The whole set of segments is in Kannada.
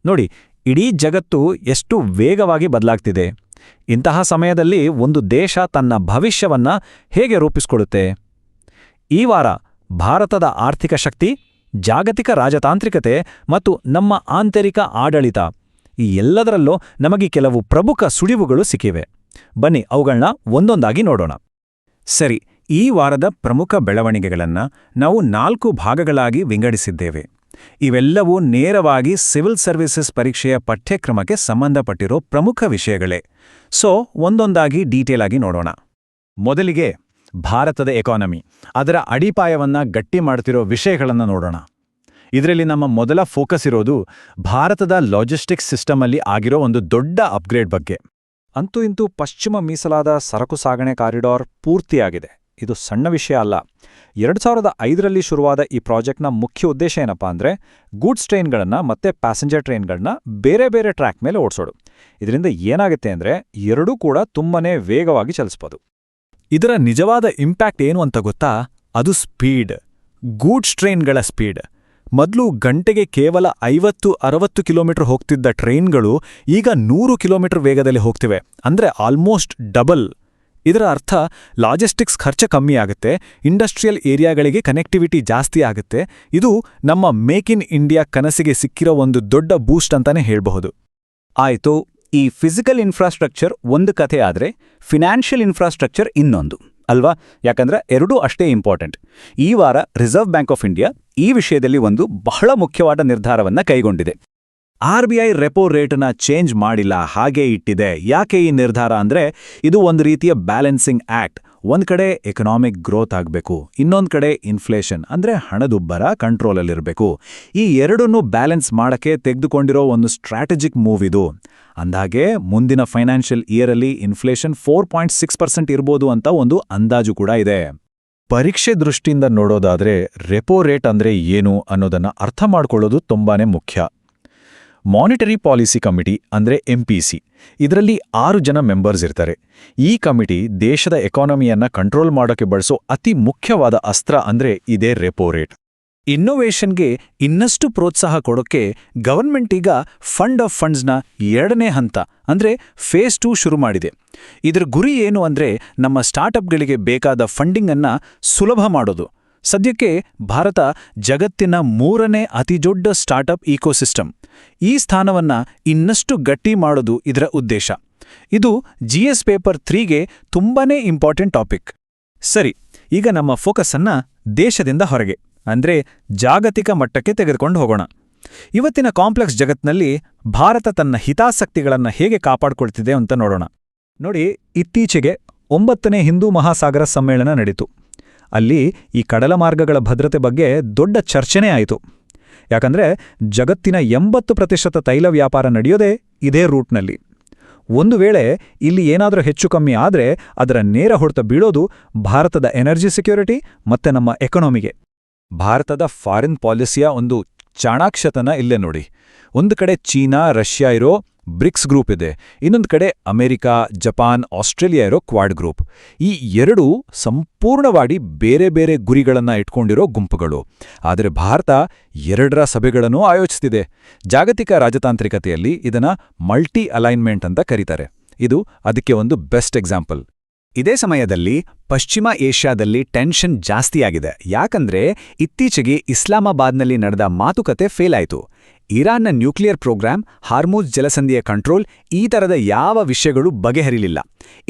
ನೋಡಿ, ಇಡೀ ಜಗತ್ತು ಎಷ್ಟು ವೇಗವಾಗಿ ಬದಲಾಗ್ತಿದೆ. ಇಂತಹ ಸಮಯದಲ್ಲಿ ಒಂದು ದೇಶ ತನ್ನ ಭವಿಷ್ಯವನ್ನ ಹೇಗೆ ರೂಪಿಸಿಕೊಳ್ಳುತ್ತೆ? ಈ ವಾರ ಭಾರತದ ಆರ್ಥಿಕ ಶಕ್ತಿ, ಜಾಗತಿಕ ರಾಜತಾಂತ್ರಿಕತೆ ಮತ್ತು ನಮ್ಮ ಆಂತರಿಕ ಆಡಳಿತ, ಈ ಎಲ್ಲದರಲ್ಲೂ ನಮಗೆ ಕೆಲವು ಪ್ರಮುಖ ಸುಳಿವುಗಳು ಸಿಕ್ಕಿವೆ. ಬನ್ನಿ ಅವುಗಳನ್ನ ಒಂದೊಂದಾಗಿ ನೋಡೋಣ. ಸರಿ, ಈ ವಾರದ ಪ್ರಮುಖ ಬೆಳವಣಿಗೆಗಳನ್ನು ನಾವು 4 ಭಾಗಗಳಾಗಿ ವಿಂಗಡಿಸಿದ್ದೇವೆ. ಇವೆಲ್ಲವೂ ನೇರವಾಗಿ ಸಿವಿಲ್ ಸರ್ವಿಸಸ್ ಪರೀಕ್ಷೆಯ ಪಠ್ಯಕ್ರಮಕ್ಕೆ ಸಂಬಂಧಪಟ್ಟಿರೋ ಪ್ರಮುಖ ವಿಷಯಗಳೇ. ಸೊ ಒಂದೊಂದಾಗಿ ಡೀಟೇಲ್ ಆಗಿ ನೋಡೋಣ. ಮೊದಲಿಗೆ ಭಾರತದ ಎಕಾನಮಿ, ಅದರ ಅಡಿಪಾಯವನ್ನ ಗಟ್ಟಿ ಮಾಡ್ತಿರೋ ವಿಷಯಗಳನ್ನು ನೋಡೋಣ. ಇದರಲ್ಲಿ ನಮ್ಮ ಮೊದಲ ಫೋಕಸ್ ಇರೋದು ಭಾರತದ ಲಾಜಿಸ್ಟಿಕ್ಸ್ ಸಿಸ್ಟಮಲ್ಲಿ ಆಗಿರೋ ಒಂದು ದೊಡ್ಡ ಅಪ್ಗ್ರೇಡ್ ಬಗ್ಗೆ. ಅಂತೂ ಇಂತೂ ಪಶ್ಚಿಮ ಮೀಸಲಾದ ಸರಕು ಸಾಗಣೆ ಕಾರಿಡಾರ್ ಪೂರ್ತಿಯಾಗಿದೆ. ಇದು ಸಣ್ಣ ವಿಷಯ ಅಲ್ಲ. 2005ರಲ್ಲಿ ಶುರುವಾದ ಈ ಪ್ರಾಜೆಕ್ಟ್ನ ಮುಖ್ಯ ಉದ್ದೇಶ ಏನಪ್ಪಾ ಅಂದ್ರೆ, ಗೂಡ್ಸ್ ಟ್ರೈನ್ಗಳನ್ನು ಮತ್ತೆ ಪ್ಯಾಸೆಂಜರ್ ಟ್ರೈನ್ಗಳನ್ನ ಬೇರೆ ಬೇರೆ ಟ್ರ್ಯಾಕ್ ಮೇಲೆ ಓಡಿಸೋದು. ಇದರಿಂದ ಏನಾಗುತ್ತೆ ಅಂದ್ರೆ, ಎರಡೂ ಕೂಡ ತುಂಬನೇ ವೇಗವಾಗಿ ಚಲಿಸ್ಬೋದು. ಇದರ ನಿಜವಾದ ಇಂಪ್ಯಾಕ್ಟ್ ಏನು ಅಂತ ಗೊತ್ತಾ? ಅದು ಸ್ಪೀಡ್. Goods ಟ್ರೈನ್ಗಳ speed. ಮೊದಲು ಗಂಟೆಗೆ ಕೇವಲ 50-60 ಕಿಲೋಮೀಟರ್ ಹೋಗ್ತಿದ್ದ ಟ್ರೈನ್ಗಳು ಈಗ 100 ಕಿಲೋಮೀಟರ್ ವೇಗದಲ್ಲಿ ಹೋಗ್ತಿವೆ. ಅಂದ್ರೆ ಆಲ್ಮೋಸ್ಟ್ ಡಬಲ್. ಇದರ ಅರ್ಥ ಲಾಜಿಸ್ಟಿಕ್ಸ್ ಖರ್ಚ ಕಮ್ಮಿ ಆಗುತ್ತೆ, ಇಂಡಸ್ಟ್ರಿಯಲ್ ಏರಿಯಾಗಳಿಗೆ ಕನೆಕ್ಟಿವಿಟಿ ಜಾಸ್ತಿ ಆಗುತ್ತೆ. ಇದು ನಮ್ಮ ಮೇಕ್ ಇನ್ ಇಂಡಿಯಾ ಕನಸಿಗೆ ಸಿಕ್ಕಿರೋ ಒಂದು ದೊಡ್ಡ ಬೂಸ್ಟ್ ಅಂತಾನೆ ಹೇಳ್ಬಹುದು. ಆಯ್ತು, ಈ ಫಿಸಿಕಲ್ ಇನ್ಫ್ರಾಸ್ಟ್ರಕ್ಚರ್ ಒಂದು ಕಥೆ ಆದ್ರೆ ಫಿನಾನ್ಷಿಯಲ್ ಇನ್ಫ್ರಾಸ್ಟ್ರಕ್ಚರ್ ಇನ್ನೊಂದು ಅಲ್ವಾ? ಯಾಕಂದ್ರೆ ಎರಡೂ ಅಷ್ಟೇ ಇಂಪಾರ್ಟೆಂಟ್. ಈ ವಾರ ರಿಸರ್ವ್ ಬ್ಯಾಂಕ್ ಆಫ್ ಇಂಡಿಯಾ ಈ ವಿಷಯದಲ್ಲಿ ಒಂದು ಬಹಳ ಮುಖ್ಯವಾದ ನಿರ್ಧಾರವನ್ನ ಕೈಗೊಂಡಿದೆ. RBI ರೆಪೋ ರೇಟನ್ನ ಚೇಂಜ್ ಮಾಡಿಲ್ಲ, ಹಾಗೇ ಇಟ್ಟಿದೆ. ಯಾಕೆ ಈ ನಿರ್ಧಾರ ಅಂದ್ರೆ, ಇದು ಒಂದು ರೀತಿಯ ಬ್ಯಾಲೆನ್ಸಿಂಗ್ ಆಕ್ಟ್. ಒಂದ್ ಕಡೆ ಎಕನಾಮಿಕ್ ಗ್ರೋತ್ ಆಗಬೇಕು, ಇನ್ನೊಂದ್ ಕಡೆ ಇನ್ಫ್ಲೇಷನ್ ಅಂದ್ರೆ ಹಣದುಬ್ಬರ ಕಂಟ್ರೋಲಲ್ಲಿರಬೇಕು. ಈ ಎರಡನ್ನೂ ಬ್ಯಾಲೆನ್ಸ್ ಮಾಡಕ್ಕೆ ತೆಗೆದುಕೊಂಡಿರೋ ಒಂದು ಸ್ಟ್ರಾಟಜಿಕ್ ಮೂವ್ ಇದು. ಅಂದಾಗೆ ಮುಂದಿನ ಫೈನಾನ್ಷಿಯಲ್ ಇಯರಲ್ಲಿ ಇನ್ಫ್ಲೇಷನ್ 4.6% ಇರ್ಬೋದು ಅಂತ ಒಂದು ಅಂದಾಜು ಕೂಡ ಇದೆ. ಪರೀಕ್ಷೆ ದೃಷ್ಟಿಯಿಂದ ನೋಡೋದಾದ್ರೆ ರೆಪೋ ರೇಟ್ ಅಂದ್ರೆ ಏನು ಅನ್ನೋದನ್ನ ಅರ್ಥ ಮಾಡ್ಕೊಳ್ಳೋದು ತುಂಬಾನೇ ಮುಖ್ಯ. ಮಾನಿಟರಿ ಪಾಲಿಸಿ ಕಮಿಟಿ ಅಂದ್ರೆ MPC, ಇದರಲ್ಲಿ 6 ಜನ ಮೆಂಬರ್ಸ್ ಇರ್ತಾರೆ. ಈ ಕಮಿಟಿ ದೇಶದ ಎಕಾನಮಿಯನ್ನ ಕಂಟ್ರೋಲ್ ಮಾಡೋಕೆ ಬಳಸೋ ಅತಿ ಮುಖ್ಯವಾದ ಅಸ್ತ್ರ ಅಂದ್ರೆ ಇದೇ ರೆಪೋ ರೇಟ್. ಇನ್ನೋವೇಷನ್ಗೆ ಇನ್ನಷ್ಟು ಪ್ರೋತ್ಸಾಹ ಕೊಡೋಕೆ ಗವರ್ಮೆಂಟ್ ಈಗ ಫಂಡ್ ಆಫ್ ಫಂಡ್ಸ್ನ 2ನೇ ಹಂತ ಅಂದ್ರೆ ಫೇಸ್ 2 ಶುರು ಮಾಡಿದೆ. ಇದರ ಗುರಿ ಏನು ಅಂದ್ರೆ, ನಮ್ಮ ಸ್ಟಾರ್ಟ್ಅಪ್ಗಳಿಗೆ ಬೇಕಾದ ಫಂಡಿಂಗ್ ಅನ್ನ ಸುಲಭ ಮಾಡೋದು. ಸದ್ಯಕ್ಕೆ ಭಾರತ ಜಗತ್ತಿನ 3ನೇ ಅತಿದೊಡ್ಡ ಸ್ಟಾರ್ಟ್ಅಪ್ ಈಕೋಸಿಸ್ಟಮ್. ಈ ಸ್ಥಾನವನ್ನ ಇನ್ನಷ್ಟು ಗಟ್ಟಿ ಮಾಡೋದು ಇದರ ಉದ್ದೇಶ. ಇದು GS ಪೇಪರ್ 3ಗೆ ತುಂಬಾನೇ ಇಂಪಾರ್ಟೆಂಟ್ ಟಾಪಿಕ್. ಸರಿ, ಈಗ ನಮ್ಮ ಫೋಕಸ್ ಅನ್ನ ದೇಶದಿಂದ ಹೊರಗೆ ಅಂದ್ರೆ ಜಾಗತಿಕ ಮಟ್ಟಕ್ಕೆ ತೆಗೆದುಕೊಂಡು ಹೋಗೋಣ. ಇವತ್ತಿನ ಕಾಂಪ್ಲೆಕ್ಸ್ ಜಗತ್ನಲ್ಲಿ ಭಾರತ ತನ್ನ ಹಿತಾಸಕ್ತಿಗಳನ್ನು ಹೇಗೆ ಕಾಪಾಡಿಕೊಳ್ತಿದೆ ಅಂತ ನೋಡೋಣ. ನೋಡಿ, ಇತ್ತೀಚೆಗೆ 9ನೇ ಹಿಂದೂ ಮಹಾಸಾಗರ ಸಮ್ಮೇಳನ ನಡೀತು. ಅಲ್ಲಿ ಈ ಕಡಲ ಮಾರ್ಗಗಳ ಭದ್ರತೆ ಬಗ್ಗೆ ದೊಡ್ಡ ಚರ್ಚೆನೇ ಆಯಿತು. ಯಾಕಂದ್ರೆ ಜಗತ್ತಿನ 80% ತೈಲ ವ್ಯಾಪಾರ ನಡೆಯೋದೇ ಇದೇ ರೂಟ್ನಲ್ಲಿ. ಒಂದು ವೇಳೆ ಇಲ್ಲಿ ಏನಾದರೂ ಹೆಚ್ಚು ಕಮ್ಮಿ ಆದರೆ ಅದರ ನೇರ ಹೊಡೆತ ಬೀಳೋದು ಭಾರತದ ಎನರ್ಜಿ ಸೆಕ್ಯೂರಿಟಿ ಮತ್ತೆ ನಮ್ಮ ಎಕಾನಮಿಗೆ. ಭಾರತದ ಫಾರಿನ್ ಪಾಲಿಸಿಯ ಒಂದು ಚಾಣಾಕ್ಷತನ ಇಲ್ಲೇ ನೋಡಿ. ಒಂದು ಕಡೆ ಚೀನಾ, ರಷ್ಯಾ ಇರೋ ಬ್ರಿಕ್ಸ್ ಗ್ರೂಪ್ ಇದೆ, ಇನ್ನೊಂದು ಕಡೆ ಅಮೆರಿಕ, ಜಪಾನ್, ಆಸ್ಟ್ರೇಲಿಯಾ ಇರೋ ಕ್ವಾಡ್ ಗ್ರೂಪ್. ಈ ಎರಡೂ ಸಂಪೂರ್ಣವಾಗಿ ಬೇರೆ ಬೇರೆ ಗುರಿಗಳನ್ನ ಇಟ್ಕೊಂಡಿರೋ ಗುಂಪುಗಳು. ಆದರೆ ಭಾರತ 2ರ ಸಭೆಗಳನ್ನು ಆಯೋಜಿಸ್ತಿದೆ. ಜಾಗತಿಕ ರಾಜತಾಂತ್ರಿಕತೆಯಲ್ಲಿ ಇದನ್ನ ಮಲ್ಟಿ ಅಲೈನ್ಮೆಂಟ್ ಅಂತ ಕರೀತಾರೆ. ಇದು ಅದಕ್ಕೆ ಒಂದು ಬೆಸ್ಟ್ ಎಕ್ಸಾಂಪಲ್. ಇದೇ ಸಮಯದಲ್ಲಿ ಪಶ್ಚಿಮ ಏಷ್ಯಾದಲ್ಲಿ ಟೆನ್ಷನ್ ಜಾಸ್ತಿಯಾಗಿದೆ. ಯಾಕಂದ್ರೆ ಇತ್ತೀಚೆಗೆ ಇಸ್ಲಾಮಾಬಾದ್ನಲ್ಲಿ ನಡೆದ ಮಾತುಕತೆ ಫೇಲ್ ಆಯಿತು. ಇರಾನ್ನ ನ್ಯೂಕ್ಲಿಯರ್ ಪ್ರೋಗ್ರಾಂ, ಹಾರ್ಮುಜ್ ಜಲಸಂಧಿಯ ಕಂಟ್ರೋಲ್, ಈ ತರದ ಯಾವ ವಿಷಯಗಳು ಬಗೆಹರಿಲಿಲ್ಲ.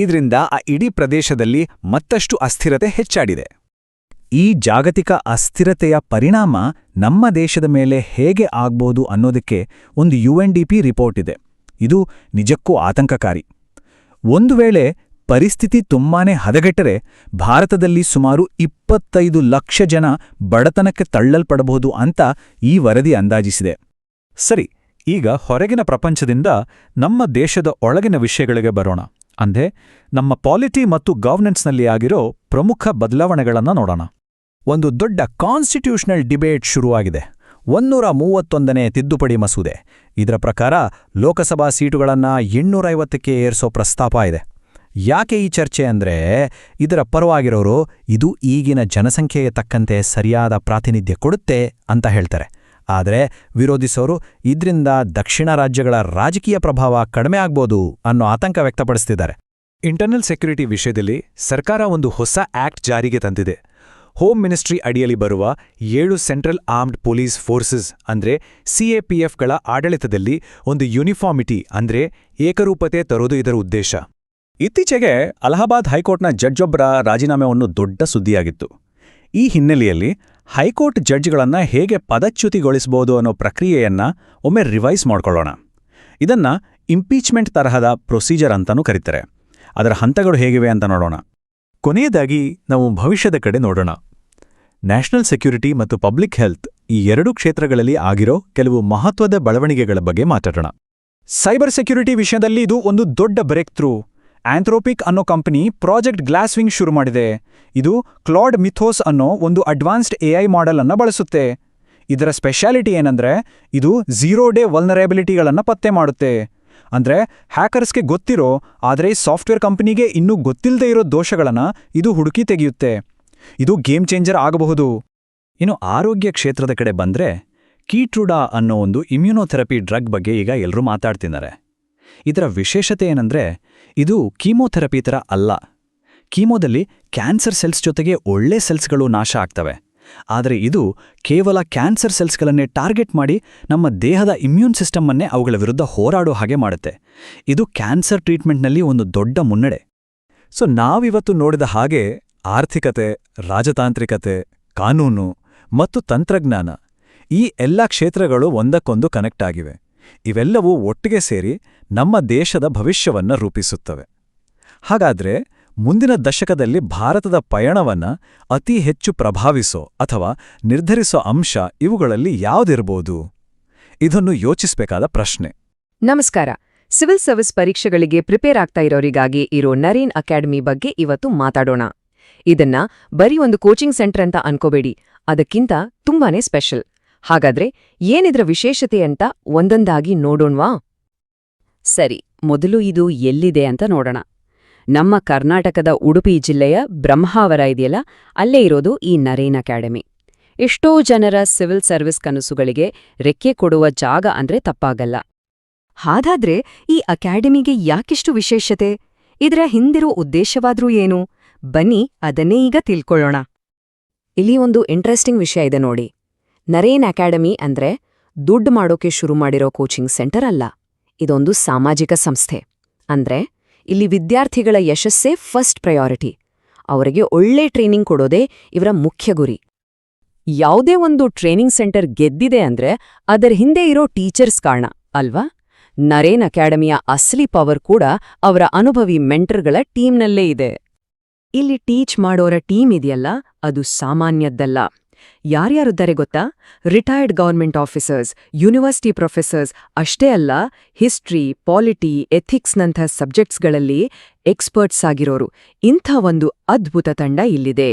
ಇದರಿಂದ ಆ ಇಡೀ ಪ್ರದೇಶದಲ್ಲಿ ಮತ್ತಷ್ಟು ಅಸ್ಥಿರತೆ ಹೆಚ್ಚಾಡಿದೆ. ಈ ಜಾಗತಿಕ ಅಸ್ಥಿರತೆಯ ಪರಿಣಾಮ ನಮ್ಮ ದೇಶದ ಮೇಲೆ ಹೇಗೆ ಆಗ್ಬೋದು ಅನ್ನೋದಕ್ಕೆ ಒಂದು UNDP ರಿಪೋರ್ಟ್ ಇದೆ. ಇದು ನಿಜಕ್ಕೂ ಆತಂಕಕಾರಿ. ಒಂದು ವೇಳೆ ಪರಿಸ್ಥಿತಿ ತುಂಬಾನೇ ಹದಗೆಟ್ಟರೆ ಭಾರತದಲ್ಲಿ ಸುಮಾರು 25 ಲಕ್ಷ ಜನ ಬಡತನಕ್ಕೆ ತಳ್ಳಲ್ಪಡಬಹುದು ಅಂತ ಈ ವರದಿ ಅಂದಾಜಿಸಿದೆ. ಸರಿ, ಈಗ ಹೊರಗಿನ ಪ್ರಪಂಚದಿಂದ ನಮ್ಮ ದೇಶದ ಒಳಗಿನ ವಿಷಯಗಳಿಗೆ ಬರೋಣ. ಅಂದ್ರೆ ನಮ್ಮ ಪಾಲಿಟಿ ಮತ್ತು ಗವರ್ನೆನ್ಸ್ನಲ್ಲಿ ಆಗಿರೋ ಪ್ರಮುಖ ಬದಲಾವಣೆಗಳನ್ನು ನೋಡೋಣ. ಒಂದು ದೊಡ್ಡ ಕಾನ್ಸ್ಟಿಟ್ಯೂಷನಲ್ ಡಿಬೇಟ್ ಶುರುವಾಗಿದೆ. 131ನೇ ತಿದ್ದುಪಡಿ ಮಸೂದೆ. ಇದರ ಪ್ರಕಾರ ಲೋಕಸಭಾ ಸೀಟುಗಳನ್ನು 850ಕ್ಕೆ ಏರಿಸೋ ಪ್ರಸ್ತಾಪ ಇದೆ. ಯಾಕೆ ಈ ಚರ್ಚೆ ಅಂದ್ರೆ, ಇದರ ಪರವಾಗಿರೋರು ಇದು ಈಗಿನ ಜನಸಂಖ್ಯೆಗೆ ತಕ್ಕಂತೆ ಸರಿಯಾದ ಪ್ರಾತಿನಿಧ್ಯ ಕೊಡುತ್ತೆ ಅಂತ ಹೇಳ್ತಾರೆ. ಆದರೆ ವಿರೋಧಿಸೋರು ಇದ್ರಿಂದ ದಕ್ಷಿಣ ರಾಜ್ಯಗಳ ರಾಜಕೀಯ ಪ್ರಭಾವ ಕಡಿಮೆ ಆಗ್ಬೋದು ಅನ್ನೋ ಆತಂಕ ವ್ಯಕ್ತಪಡಿಸ್ತಿದ್ದಾರೆ. ಇಂಟರ್ನಲ್ ಸೆಕ್ಯುರಿಟಿ ವಿಷಯದಲ್ಲಿ ಸರ್ಕಾರ ಒಂದು ಹೊಸ ಆಕ್ಟ್ ಜಾರಿಗೆ ತಂದಿದೆ. ಹೋಮ್ ಮಿನಿಸ್ಟ್ರಿ ಅಡಿಯಲ್ಲಿ ಬರುವ 7 ಸೆಂಟ್ರಲ್ ಆರ್ಮ್ಡ್ ಪೊಲೀಸ್ ಫೋರ್ಸಸ್ ಅಂದ್ರೆ CAPFಗಳ ಆಡಳಿತದಲ್ಲಿ ಒಂದು ಯೂನಿಫಾರ್ಮಿಟಿ ಅಂದ್ರೆ ಏಕರೂಪತೆ ತರೋದು ಇದರ ಉದ್ದೇಶ. ಇತ್ತೀಚೆಗೆ ಅಲಹಾಬಾದ್ ಹೈಕೋರ್ಟ್ನ ಜಡ್ಜೊಬ್ಬರ ರಾಜೀನಾಮೆ ಒಂದು ದೊಡ್ಡ ಸುದ್ದಿಯಾಗಿತ್ತು. ಈ ಹಿನ್ನೆಲೆಯಲ್ಲಿ ಹೈಕೋರ್ಟ್ ಜಡ್ಜ್ಗಳನ್ನ ಹೇಗೆ ಪದಚ್ಯುತಿಗೊಳಿಸಬಹುದು ಅನ್ನೋ ಪ್ರಕ್ರಿಯೆಯನ್ನ ಒಮ್ಮೆ ರಿವೈಸ್ ಮಾಡ್ಕೊಳ್ಳೋಣ. ಇದನ್ನ ಇಂಪೀಚ್ಮೆಂಟ್ ತರಹದ ಪ್ರೊಸೀಜರ್ ಅಂತಾನೂ ಕರೀತಾರೆ. ಅದರ ಹಂತಗಳು ಹೇಗಿವೆ ಅಂತ ನೋಡೋಣ. ಕೊನೆಯದಾಗಿ ನಾವು ಭವಿಷ್ಯದ ಕಡೆ ನೋಡೋಣ. ನ್ಯಾಷನಲ್ ಸೆಕ್ಯುರಿಟಿ ಮತ್ತು ಪಬ್ಲಿಕ್ ಹೆಲ್ತ್ ಈ ಎರಡೂ ಕ್ಷೇತ್ರಗಳಲ್ಲಿ ಆಗಿರೋ ಕೆಲವು ಮಹತ್ವದ ಬೆಳವಣಿಗೆಗಳ ಬಗ್ಗೆ ಮಾತಾಡೋಣ. ಸೈಬರ್ ಸೆಕ್ಯುರಿಟಿ ವಿಷಯದಲ್ಲಿ ಇದು ಒಂದು ದೊಡ್ಡ ಬ್ರೇಕ್ ಥ್ರೂ. ಆಂಥ್ರೋಪಿಕ್ ಅನ್ನೋ ಕಂಪನಿ ಪ್ರಾಜೆಕ್ಟ್ ಗ್ಲಾಸ್ವಿಂಗ್ ಶುರು ಮಾಡಿದೆ. ಇದು ಕ್ಲಾಡ್ ಮಿಥೋಸ್ ಅನ್ನೋ ಒಂದು ಅಡ್ವಾನ್ಸ್ಡ್ AI ಮಾಡೆಲ್ ಅನ್ನ ಬಳಸುತ್ತೆ. ಇದರ ಸ್ಪೆಷಾಲಿಟಿ ಏನಂದ್ರೆ ಇದು 0 ಡೇ ವಲ್ನರೇಬಿಲಿಟಿಗಳನ್ನ ಪತ್ತೆ ಮಾಡುತ್ತೆ. ಅಂದ್ರೆ ಹ್ಯಾಕರ್ಸ್ಗೆ ಗೊತ್ತಿರೋ ಆದರೆ ಸಾಫ್ಟ್ವೇರ್ ಕಂಪನಿಗೆ ಇನ್ನೂ ಗೊತ್ತಿಲ್ಲದೆ ಇರೋ ದೋಷಗಳನ್ನ ಇದು ಹುಡುಕಿ ತೆಗೆಯುತ್ತೆ. ಇದು ಗೇಮ್ ಚೇಂಜರ್ ಆಗಬಹುದು. ಇನ್ನು ಆರೋಗ್ಯ ಕ್ಷೇತ್ರದ ಕಡೆ ಬಂದ್ರೆ ಕೀಟ್ರುಡಾ ಅನ್ನೋ ಒಂದು ಇಮ್ಯುನೋಥೆರಪಿ ಡ್ರಗ್ ಬಗ್ಗೆ ಈಗ ಎಲ್ಲರೂ ಮಾತಾಡ್ತಿದ್ದಾರೆ. ಇದರ ವಿಶೇಷತೆ ಏನಂದ್ರೆ ಇದು ಕೀಮೋಥೆರಪಿ ಥರ ಅಲ್ಲ. ಕೀಮೋದಲ್ಲಿ ಕ್ಯಾನ್ಸರ್ ಸೆಲ್ಸ್ ಜೊತೆಗೆ ಒಳ್ಳೆ ಸೆಲ್ಸ್ಗಳು ನಾಶ ಆಗ್ತವೆ. ಆದರೆ ಇದು ಕೇವಲ ಕ್ಯಾನ್ಸರ್ ಸೆಲ್ಸ್ಗಳನ್ನೇ ಟಾರ್ಗೆಟ್ ಮಾಡಿ ನಮ್ಮ ದೇಹದ ಇಮ್ಯೂನ್ ಸಿಸ್ಟಮ್ಮನ್ನೇ ಅವುಗಳ ವಿರುದ್ಧ ಹೋರಾಡೋ ಹಾಗೆ ಮಾಡುತ್ತೆ. ಇದು ಕ್ಯಾನ್ಸರ್ ಟ್ರೀಟ್ಮೆಂಟ್ನಲ್ಲಿ ಒಂದು ದೊಡ್ಡ ಮುನ್ನಡೆ. ಸೊ ನಾವಿವತ್ತು ನೋಡಿದ ಹಾಗೆ ಆರ್ಥಿಕತೆ, ರಾಜತಾಂತ್ರಿಕತೆ, ಕಾನೂನು ಮತ್ತು ತಂತ್ರಜ್ಞಾನ ಈ ಎಲ್ಲ ಕ್ಷೇತ್ರಗಳು ಒಂದಕ್ಕೊಂದು ಕನೆಕ್ಟ್ ಆಗಿವೆ. ಇವೆಲ್ಲವೂ ಒಟ್ಟಿಗೆ ಸೇರಿ ನಮ್ಮ ದೇಶದ ಭವಿಷ್ಯವನ್ನ ರೂಪಿಸುತ್ತವೆ. ಹಾಗಾದ್ರೆ ಮುಂದಿನ ದಶಕದಲ್ಲಿ ಭಾರತದ ಪಯಣವನ್ನ ಅತಿ ಹೆಚ್ಚು ಪ್ರಭಾವಿಸೋ ಅಥವಾ ನಿರ್ಧರಿಸೋ ಅಂಶ ಇವುಗಳಲ್ಲಿ ಯಾವುದಿರಬಹುದು? ಇದನ್ನು ಯೋಚಿಸಬೇಕಾದ ಪ್ರಶ್ನೆ. ನಮಸ್ಕಾರ. ಸಿವಿಲ್ ಸರ್ವಿಸ್ ಪರೀಕ್ಷೆಗಳಿಗೆ ಪ್ರಿಪೇರ್ ಆಗ್ತಾ ಇರೋರಿಗಾಗಿ ಇರೋ ನರೇನ್ ಅಕಾಡೆಮಿ ಬಗ್ಗೆ ಇವತ್ತು ಮಾತಾಡೋಣ. ಇದನ್ನ ಬರೀ ಒಂದು ಕೋಚಿಂಗ್ ಸೆಂಟರ್ ಅಂತ ಅನ್ಕೋಬೇಡಿ, ಅದಕ್ಕಿಂತ ತುಂಬಾನೇ ಸ್ಪೆಷಲ್. ಹಾಗಾದ್ರೆ ಏನಿದ್ರ ವಿಶೇಷತೆ ಅಂತ ಒಂದೊಂದಾಗಿ ನೋಡೋಣ್ವಾ? ಸರಿ, ಮೊದಲು ಇದು ಎಲ್ಲಿದೆ ಅಂತ ನೋಡೋಣ. ನಮ್ಮ ಕರ್ನಾಟಕದ ಉಡುಪಿ ಜಿಲ್ಲೆಯ ಬ್ರಹ್ಮಾವರ ಇದೆಯಲ್ಲ, ಅಲ್ಲೇ ಇರೋದು ಈ ನರೇನ್ ಅಕಾಡೆಮಿ. ಎಷ್ಟೋ ಜನರ ಸಿವಿಲ್ ಸರ್ವಿಸ್ ಕನಸುಗಳಿಗೆ ರೆಕ್ಕೆ ಕೊಡುವ ಜಾಗ ಅಂದ್ರೆ ತಪ್ಪಾಗಲ್ಲ. ಹಾಗಾದ್ರೆ ಈ ಅಕಾಡೆಮಿಗೆ ಯಾಕಿಷ್ಟು ವಿಶೇಷತೆ? ಇದರ ಹಿಂದಿರೋ ಉದ್ದೇಶವಾದ್ರೂ ಏನು? ಬನ್ನಿ ಅದನ್ನೇ ಈಗ ತಿಳ್ಕೊಳ್ಳೋಣ. ಇಲ್ಲಿ ಒಂದು ಇಂಟ್ರೆಸ್ಟಿಂಗ್ ವಿಷಯ ಇದೆ ನೋಡಿ. ನರೇನ್ ಅಕಾಡೆಮಿ ಅಂದ್ರೆ ದುಡ್ಡು ಮಾಡೋಕೆ ಶುರು ಮಾಡಿರೋ ಕೋಚಿಂಗ್ ಸೆಂಟರ್ ಅಲ್ಲ. ಇದೊಂದು ಸಾಮಾಜಿಕ ಸಂಸ್ಥೆ. ಅಂದ್ರೆ ಇಲ್ಲಿ ವಿದ್ಯಾರ್ಥಿಗಳ ಯಶಸ್ಸೇ ಫಸ್ಟ್ ಪ್ರಯಾರಿಟಿ. ಅವರಿಗೆ ಒಳ್ಳೆ ಟ್ರೈನಿಂಗ್ ಕೊಡೋದೇ ಇವರ ಮುಖ್ಯ ಗುರಿ. ಯಾವುದೇ ಒಂದು ಟ್ರೈನಿಂಗ್ ಸೆಂಟರ್ ಗೆದ್ದಿದೆ ಅಂದ್ರೆ ಅದರ ಹಿಂದೆ ಇರೋ ಟೀಚರ್ಸ್ ಕಾರಣ ಅಲ್ವಾ? ನರೇನ್ ಅಕಾಡೆಮಿಯ ಅಸಲಿ ಪವರ್ ಕೂಡ ಅವರ ಅನುಭವಿ ಮೆಂಟರ್ಗಳ ಟೀಮ್ನಲ್ಲೇ ಇದೆ. ಇಲ್ಲಿ ಟೀಚ್ ಮಾಡೋರ ಟೀಮ್ ಇದೆಯಲ್ಲ, ಅದು ಸಾಮಾನ್ಯದ್ದಲ್ಲ. ಯಾರ್ಯಾರಿದ್ದಾರೆ ಗೊತ್ತಾ? Retired government officers, university professors ಅಷ್ಟೇ ಅಲ್ಲ, ಹಿಸ್ಟ್ರಿ, ಪಾಲಿಟಿ, ಎಥಿಕ್ಸ್ನಂಥ ಸಬ್ಜೆಕ್ಟ್ಸ್ಗಳಲ್ಲಿ ಎಕ್ಸ್ಪರ್ಟ್ಸ್ ಆಗಿರೋರು. ಇಂಥ ಒಂದು ಅದ್ಭುತ ತಂಡ ಇಲ್ಲಿದೆ.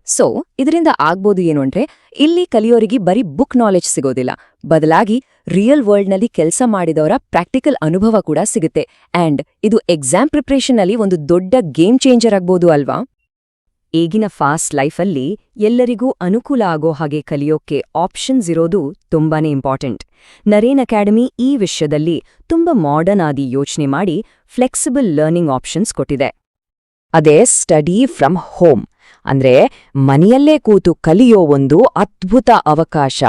ಸೊ ಇದರಿಂದ ಆಗ್ಬೋದು ಏನು ಅಂದ್ರೆ, ಇಲ್ಲಿ ಕಲಿಯೋರಿಗೆ ಬರೀ ಬುಕ್ ನಾಲೆಜ್ ಸಿಗೋದಿಲ್ಲ, ಬದಲಾಗಿ ರಿಯಲ್ ವರ್ಲ್ಡ್ನಲ್ಲಿ ಕೆಲಸ ಮಾಡಿದವರ ಪ್ರಾಕ್ಟಿಕಲ್ ಅನುಭವ ಕೂಡ ಸಿಗುತ್ತೆ. ಆ್ಯಂಡ್ ಇದು ಎಕ್ಸಾಮ್ ಪ್ರಿಪ್ರೇಷನ್ನಲ್ಲಿ ಒಂದು ದೊಡ್ಡ ಗೇಮ್ ಚೇಂಜರ್ ಆಗ್ಬೋದು ಅಲ್ವಾ? ಈಗಿನ ಫಾಸ್ಟ್ ಲೈಫಲ್ಲಿ ಎಲ್ಲರಿಗೂ ಅನುಕೂಲ ಆಗೋ ಹಾಗೆ ಕಲಿಯೋಕೆ ಆಪ್ಷನ್ಸ್ ಇರೋದು ತುಂಬಾನೇ ಇಂಪಾರ್ಟೆಂಟ್. ನರೇನ್ ಅಕಾಡೆಮಿ ಈ ವಿಷಯದಲ್ಲಿ ತುಂಬ ಮಾಡರ್ನ್ ಆಗಿ ಯೋಚನೆ ಮಾಡಿ ಫ್ಲೆಕ್ಸಿಬಲ್ ಲರ್ನಿಂಗ್ ಆಪ್ಷನ್ಸ್ ಕೊಟ್ಟಿದೆ. ಅದೇ ಸ್ಟಡಿ ಫ್ರಮ್ ಹೋಮ್ ಅಂದ್ರೆ ಮನೆಯಲ್ಲೇ ಕೂತು ಕಲಿಯೋ ಒಂದು ಅದ್ಭುತ ಅವಕಾಶ.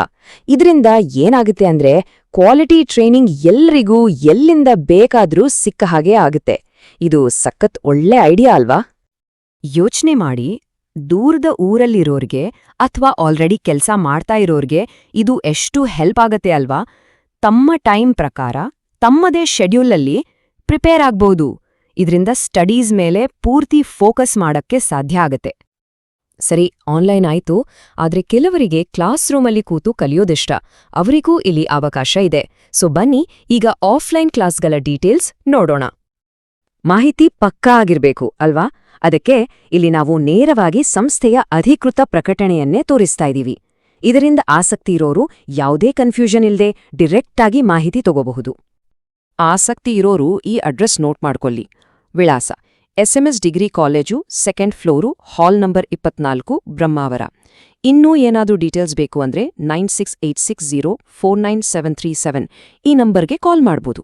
ಇದರಿಂದ ಏನಾಗುತ್ತೆ ಅಂದ್ರೆ ಕ್ವಾಲಿಟಿ ಟ್ರೈನಿಂಗ್ ಎಲ್ರಿಗೂ ಎಲ್ಲಿಂದ ಬೇಕಾದ್ರೂ ಸಿಕ್ಕ ಹಾಗೆ ಆಗುತ್ತೆ. ಇದು ಸಖತ್ ಒಳ್ಳೆ ಐಡಿಯಾ ಅಲ್ವಾ? ಯೋಚನೆ ಮಾಡಿ, ದೂರದ ಊರಲ್ಲಿರೋರ್ಗೆ ಅಥವಾ ಆಲ್ರೆಡಿ ಕೆಲಸ ಮಾಡ್ತಾ ಇರೋರ್ಗೆ ಇದು ಎಷ್ಟು ಹೆಲ್ಪ್ ಆಗತ್ತೆ ಅಲ್ವಾ? ತಮ್ಮ ಟೈಮ್ ಪ್ರಕಾರ ತಮ್ಮದೇ ಶೆಡ್ಯೂಲಲ್ಲಿ ಪ್ರಿಪೇರ್ ಆಗ್ಬೋದು. ಇದರಿಂದ ಸ್ಟಡೀಸ್ ಮೇಲೆ ಪೂರ್ತಿ ಫೋಕಸ್ ಮಾಡಕ್ಕೆ ಸಾಧ್ಯ ಆಗತ್ತೆ. ಸರಿ, ಆನ್ಲೈನ್ ಆಯ್ತು, ಆದ್ರೆ ಕೆಲವರಿಗೆ ಕ್ಲಾಸ್ ರೂಮಲ್ಲಿ ಕೂತು ಕಲಿಯೋದಿಷ್ಟ. ಅವರಿಗೂ ಇಲ್ಲಿ ಅವಕಾಶ ಇದೆ. ಸೊ ಬನ್ನಿ ಈಗ ಆಫ್ಲೈನ್ ಕ್ಲಾಸ್ಗಳ ಡೀಟೇಲ್ಸ್ ನೋಡೋಣ. ಮಾಹಿತಿ ಪಕ್ಕಾ ಆಗಿರ್ಬೇಕು ಅಲ್ವಾ? ಅದಕ್ಕೆ ಇಲ್ಲಿ ನಾವು ನೇರವಾಗಿ ಸಂಸ್ಥೆಯ ಅಧಿಕೃತ ಪ್ರಕಟಣೆಯನ್ನೇ ತೋರಿಸ್ತಾ ಇದೀವಿ. ಇದರಿಂದ ಆಸಕ್ತಿ ಇರೋರು ಯಾವುದೇ ಕನ್ಫ್ಯೂಷನ್ ಇಲ್ಲದೆ ಡಿರೆಕ್ಟ್ ಆಗಿ ಮಾಹಿತಿ ತಗೋಬಹುದು. ಆಸಕ್ತಿ ಇರೋರು ಈ ಅಡ್ರೆಸ್ ನೋಟ್ ಮಾಡ್ಕೊಳ್ಳಿ. ವಿಳಾಸ SMS degree college 2nd floor hall number 24 Brahmavar. ಇನ್ನೂ ಏನಾದರೂ ಡೀಟೇಲ್ಸ್ ಬೇಕು ಅಂದ್ರೆ 9686049737 ಈ ನಂಬರ್ಗೆ ಕಾಲ್ ಮಾಡ್ಬೋದು.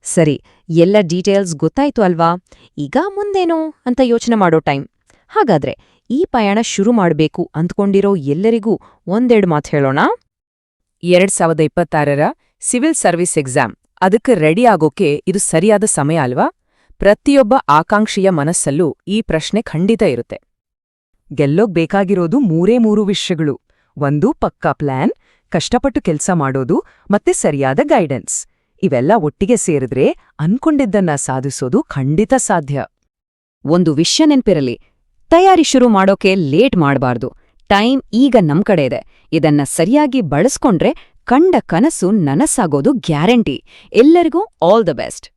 ಸರಿ, ಎಲ್ಲ ಡೀಟೇಲ್ಸ್ ಗೊತ್ತಾಯ್ತು ಅಲ್ವಾ? ಈಗ ಮುಂದೇನೋ ಅಂತ ಯೋಚನೆ ಮಾಡೋ ಟೈಮ್. ಹಾಗಾದ್ರೆ ಈ ಪಯಣ ಶುರು ಮಾಡ್ಬೇಕು ಅಂದ್ಕೊಂಡಿರೋ ಎಲ್ಲರಿಗೂ ಒಂದೆರಡು ಮಾತು ಹೇಳೋಣ. 2026ರ ಸಿವಿಲ್ ಸರ್ವಿಸ್ ಎಕ್ಸಾಮ್, ಅದಕ್ಕೆ ರೆಡಿ ಆಗೋಕೆ ಇದು ಸರಿಯಾದ ಸಮಯ ಅಲ್ವಾ? ಪ್ರತಿಯೊಬ್ಬ ಆಕಾಂಕ್ಷಿಯ ಮನಸ್ಸಲ್ಲೂ ಈ ಪ್ರಶ್ನೆ ಖಂಡಿತ ಇರುತ್ತೆ. ಗೆಲ್ಲೋಗ್ ಬೇಕಾಗಿರೋದು 3 ವಿಷಯಗಳು. 1 ಪಕ್ಕಾ ಪ್ಲಾನ್, ಕಷ್ಟಪಟ್ಟು ಕೆಲ್ಸ ಮಾಡೋದು, ಮತ್ತೆ ಸರಿಯಾದ ಗೈಡೆನ್ಸ್. ಇವೆಲ್ಲ ಒಟ್ಟಿಗೆ ಸೇರಿದ್ರೆ ಅನ್ಕೊಂಡಿದ್ದನ್ನ ಸಾಧಿಸೋದು ಖಂಡಿತ ಸಾಧ್ಯ. ಒಂದು ವಿಷಯ ನೆನ್ಪಿರಲಿ, ತಯಾರಿ ಶುರು ಮಾಡೋಕೆ ಲೇಟ್ ಮಾಡಬಾರ್ದು. ಟೈಮ್ ಈಗ ನಮ್ ಕಡೆ ಇದೆ. ಇದನ್ನ ಸರಿಯಾಗಿ ಬಳಸ್ಕೊಂಡ್ರೆ ಕಂಡ ಕನಸು ನನಸಾಗೋದು ಗ್ಯಾರಂಟಿ. ಎಲ್ಲರಿಗೂ ಆಲ್ ದ ಬೆಸ್ಟ್.